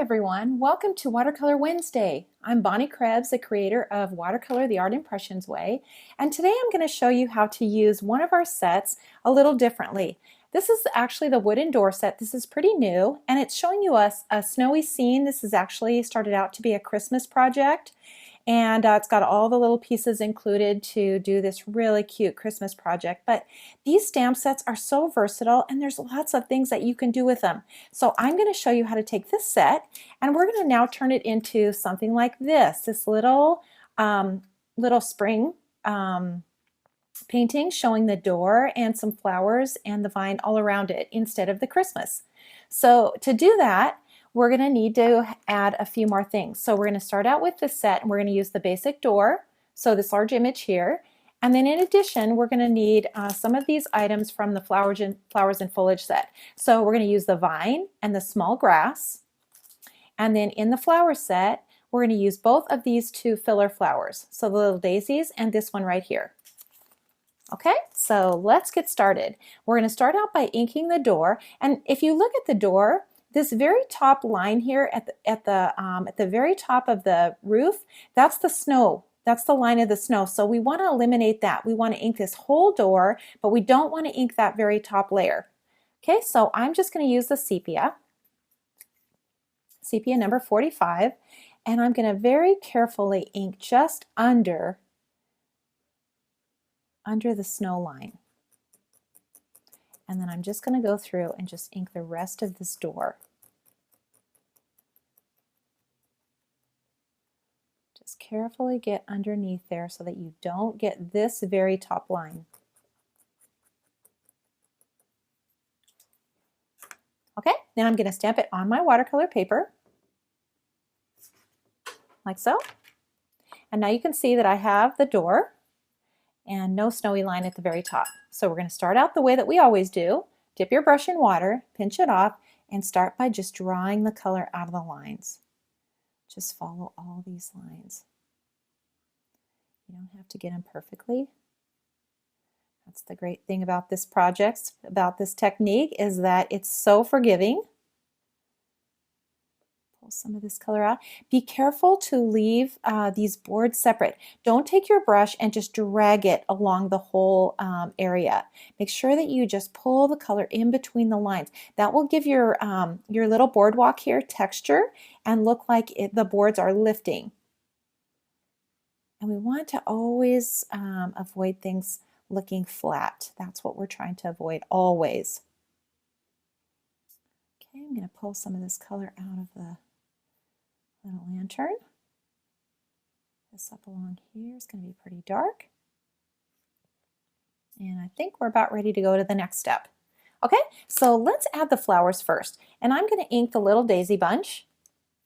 everyone, welcome to Watercolor Wednesday. I'm Bonnie Krebs, the creator of Watercolor the Art Impressions Way, and today I'm going to show you how to use one of our sets a little differently. This is actually the wooden door set. This is pretty new, and it's showing you a snowy scene. This is actually started out to be a Christmas project, and it's got all the little pieces included to do this really cute Christmas project. But these stamp sets are so versatile, and there's lots of things that you can do with them. So I'm going to show you how to take this set, and we're going to now turn it into something like this little spring painting showing the door and some flowers and the vine all around it instead of the Christmas. So to do that, we're going to need to add a few more things. So we're going to start out with this set, and we're going to use the basic door, so this large image here. And then in addition, we're going to need some of these items from the flowers and foliage set. So we're going to use the vine and the small grass. And then in the flower set, we're going to use both of these two filler flowers. So the little daisies and this one right here. Okay, so let's get started. We're going to start out by inking the door. And if you look at the door, this very top line here at the very top of the roof, that's the snow. That's the line of the snow. So we want to eliminate that. We want to ink this whole door, but we don't want to ink that very top layer. Okay, so I'm just going to use the sepia number 45, and I'm going to very carefully ink just under the snow line. And then I'm just going to go through and just ink the rest of this door. Just carefully get underneath there so that you don't get this very top line. Okay, then I'm going to stamp it on my watercolor paper, like so. And now you can see that I have the door and no snowy line at the very top. So we're going to start out the way that we always do. Dip your brush in water, pinch it off, and start by just drawing the color out of the lines. Just follow all these lines. You don't have to get them perfectly. That's the great thing about this project, about this technique, is that it's so forgiving. Pull some of this color out. Be careful to leave these boards separate. Don't take your brush and just drag it along the whole area. Make sure that you just pull the color in between the lines. That will give your little boardwalk here texture and look like the boards are lifting. And we want to always avoid things looking flat. That's what we're trying to avoid always. Okay, I'm going to pull some of this color out of the little lantern. This up along here is going to be pretty dark. And I think we're about ready to go to the next step. Okay, so let's add the flowers first. And I'm going to ink the little daisy bunch.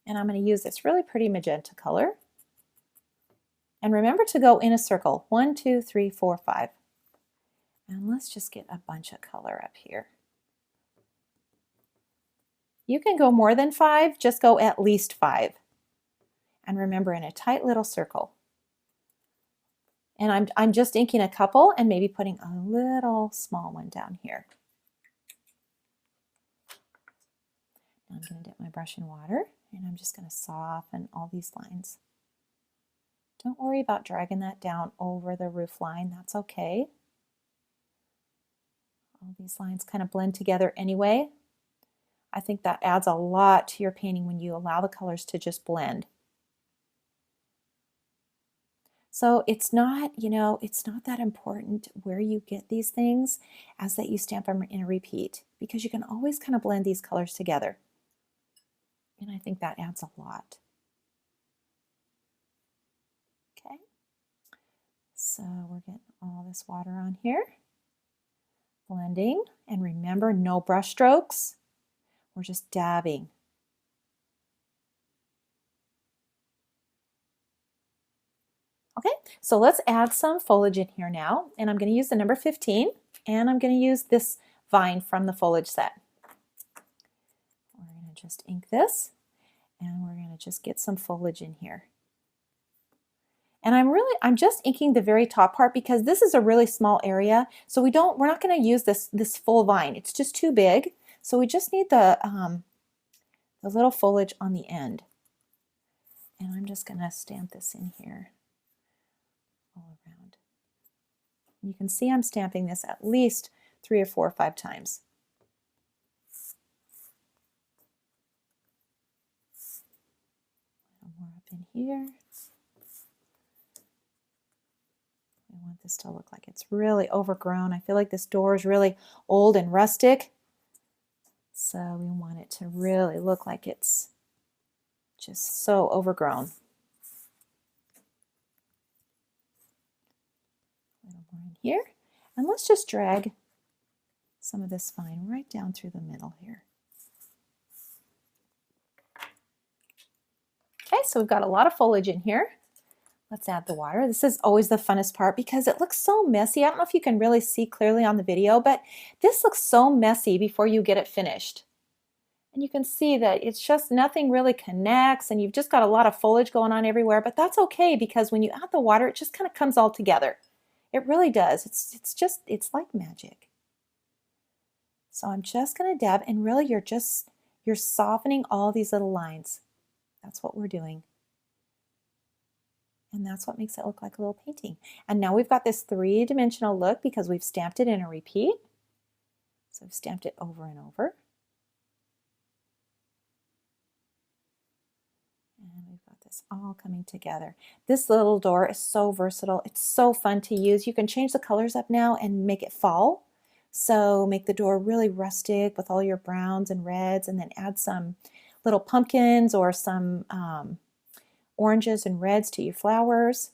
And I'm going to use this really pretty magenta color. And remember to go in a circle. 1, 2, 3, 4, 5. And let's just get a bunch of color up here. You can go more than 5, just go at least 5. And remember, in a tight little circle. And I'm just inking a couple and maybe putting a little small one down here. Now I'm going to dip my brush in water, and I'm just going to soften all these lines. Don't worry about dragging that down over the roof line. That's okay. All these lines kind of blend together anyway. I think that adds a lot to your painting when you allow the colors to just blend. So it's not, it's not that important where you get these things as that you stamp them in a repeat, because you can always kind of blend these colors together. And I think that adds a lot. Okay, so we're getting all this water on here. Blending, and remember, no brush strokes. We're just dabbing. Okay, so let's add some foliage in here now, and I'm going to use the number 15, and I'm going to use this vine from the foliage set. We're going to just ink this, and we're going to just get some foliage in here. And I'm just inking the very top part because this is a really small area, so we're not going to use this full vine. It's just too big, so we just need the the little foliage on the end. And I'm just going to stamp this in here all around. You can see I'm stamping this at least 3 or 4 or 5 times. A little more up in here. I want this to look like it's really overgrown. I feel like this door is really old and rustic. So we want it to really look like it's just so overgrown. A little more in here. And let's just drag some of this vine right down through the middle here. Okay, so we've got a lot of foliage in here. Let's add the water. This is always the funnest part because it looks so messy. I don't know if you can really see clearly on the video, but this looks so messy before you get it finished. And you can see that it's just nothing really connects and you've just got a lot of foliage going on everywhere, but that's okay because when you add the water, it just kind of comes all together. It really does. It's like magic. So I'm just going to dab, and really you're softening all these little lines. That's what we're doing. And that's what makes it look like a little painting. And now we've got this 3-dimensional look because we've stamped it in a repeat. So I've stamped it over and over. And we've got this all coming together. This little door is so versatile. It's so fun to use. You can change the colors up now and make it fall. So make the door really rustic with all your browns and reds, and then add some little pumpkins or some oranges and reds to your flowers.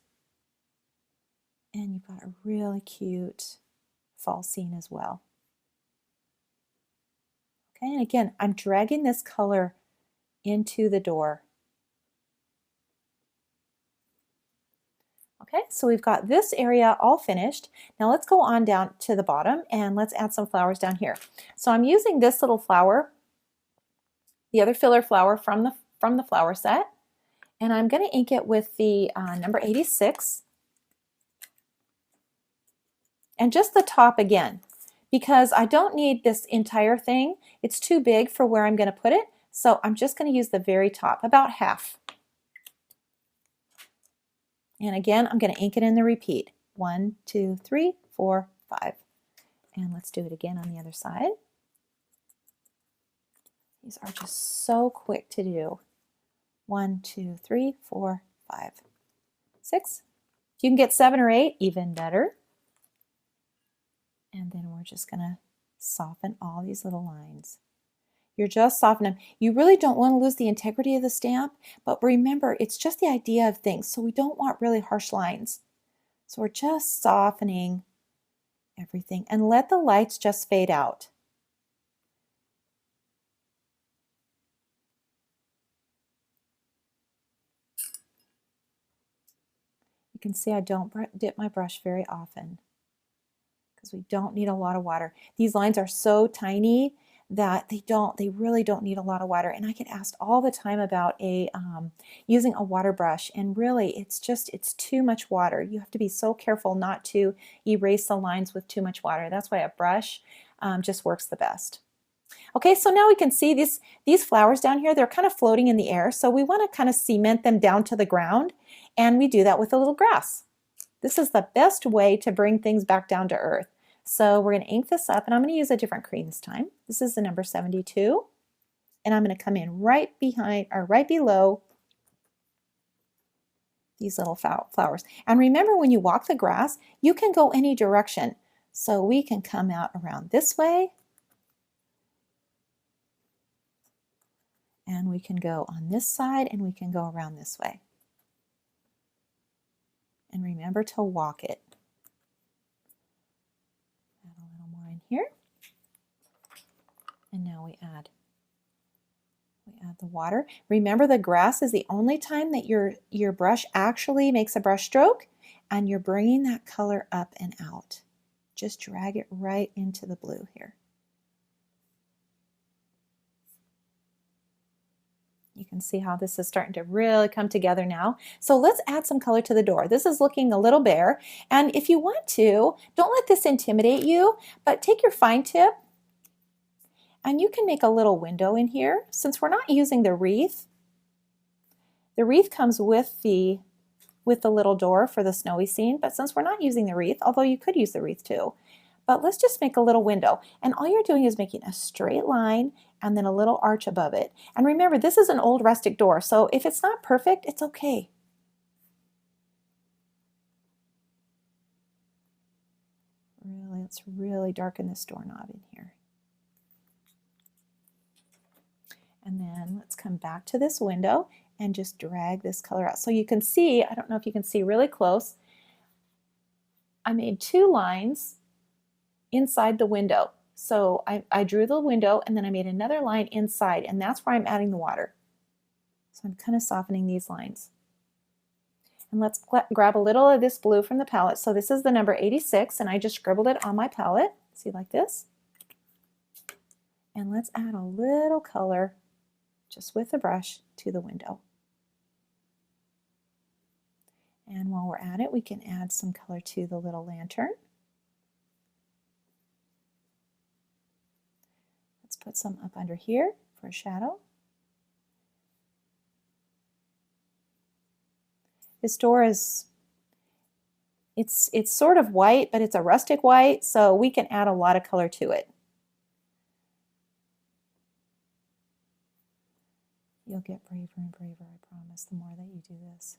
And you've got a really cute fall scene as well. Okay, and again, I'm dragging this color into the door. Okay, so we've got this area all finished. Now let's go on down to the bottom and let's add some flowers down here. So I'm using this little flower, the other filler flower from the flower set, and I'm going to ink it with the number 86, and just the top again, because I don't need this entire thing. It's too big for where I'm going to put it, so I'm just going to use the very top, about half. And again, I'm going to ink it in the repeat. 1, 2, 3, 4, 5. And let's do it again on the other side. These are just so quick to do. 1, 2, 3, 4, 5, 6. If you can get 7 or 8, even better. And then we're just going to soften all these little lines. You're just softening them. You really don't want to lose the integrity of the stamp, but remember, it's just the idea of things, so we don't want really harsh lines. So we're just softening everything, and let the lights just fade out. You can see I don't dip my brush very often because we don't need a lot of water. These lines are so tiny that they really don't need a lot of water. And I get asked all the time about using a water brush, and really it's too much water. You have to be so careful not to erase the lines with too much water. That's why a brush just works the best. Okay, so now we can see these flowers down here, they're kind of floating in the air, so we want to kind of cement them down to the ground, and we do that with a little grass. This is the best way to bring things back down to earth. So we're going to ink this up, and I'm going to use a different cream this time. This is the number 72, and I'm going to come in right behind or right below these little flowers. And remember, when you walk the grass, you can go any direction. So we can come out around this way, and we can go on this side, and we can go around this way. And remember to walk it. Add a little more in here. And now we add the water. Remember, the grass is the only time that your brush actually makes a brush stroke, and you're bringing that color up and out. Just drag it right into the blue here. You can see how this is starting to really come together now. So let's add some color to the door. This is looking a little bare, and if you want to, don't let this intimidate you, but take your fine tip And you can make a little window in here. Since we're not using the wreath comes with the little door for the snowy scene, but since we're not using the wreath, although you could use the wreath too, but let's just make a little window. And all you're doing is making a straight line and then a little arch above it. And remember, this is an old rustic door, so if it's not perfect, it's okay. Let's really darken this doorknob in here. And then let's come back to this window and just drag this color out. So you can see, I don't know if you can see really close, I made 2 lines inside the window. So I drew the window and then I made another line inside, and that's where I'm adding the water. So I'm kind of softening these lines. And let's grab a little of this blue from the palette. So this is the number 86, and I just scribbled it on my palette. See, like this? And let's add a little color just with the brush to the window. And while we're at it, we can add some color to the little lantern. Let's put some up under here for a shadow. This door is, it's sort of white, but it's a rustic white, so we can add a lot of color to it. You'll get braver and braver, I promise, the more that you do this.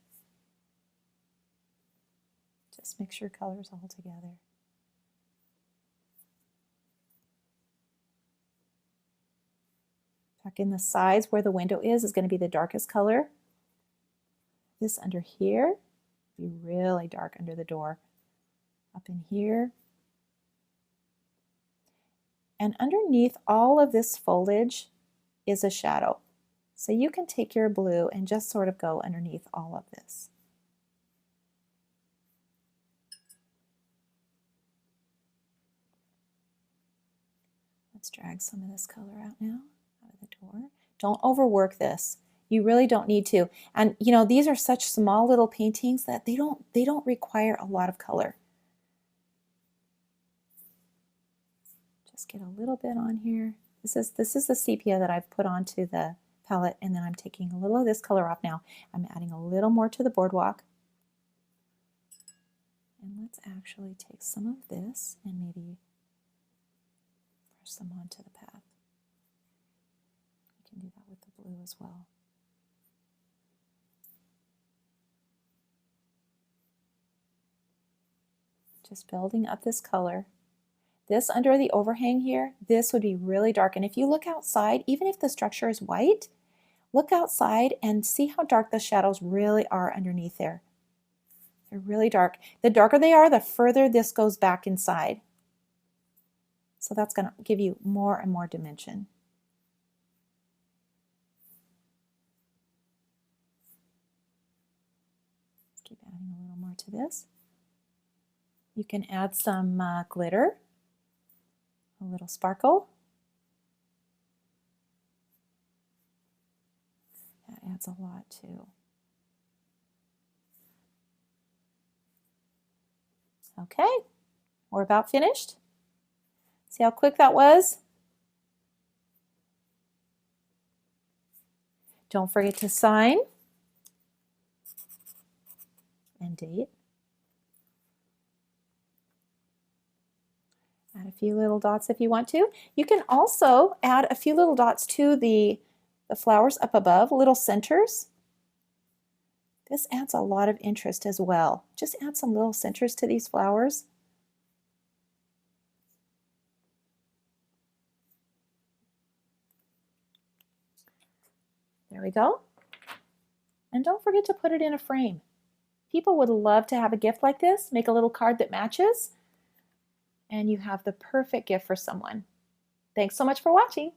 Just mix your colors all together. Back in the sides where the window is going to be the darkest color. This under here, be really dark under the door. Up in here. And underneath all of this foliage is a shadow. So you can take your blue and just sort of go underneath all of this. Let's drag some of this color out now, out of the door. Don't overwork this. You really don't need to. And you know, these are such small little paintings that they don't require a lot of color. Just get a little bit on here. This is the sepia that I've put onto the palette, and then I'm taking a little of this color off now. I'm adding a little more to the boardwalk. And let's actually take some of this and maybe brush some onto the path. You can do that with the blue as well. Just building up this color. This under the overhang here, this would be really dark. And if you look outside, even if the structure is white, look outside and see how dark the shadows really are underneath there. They're really dark. The darker they are, the further this goes back inside. So that's going to give you more and more dimension. Let's keep adding a little more to this. You can add some glitter, a little sparkle. That adds a lot too. Okay, we're about finished. See how quick that was? Don't forget to sign and date. Add a few little dots if you want to. You can also add a few little dots to the flowers up above, little centers. This adds a lot of interest as well. Just add some little centers to these flowers. There we go. And don't forget to put it in a frame. People would love to have a gift like this. Make a little card that matches, and you have the perfect gift for someone. Thanks so much for watching.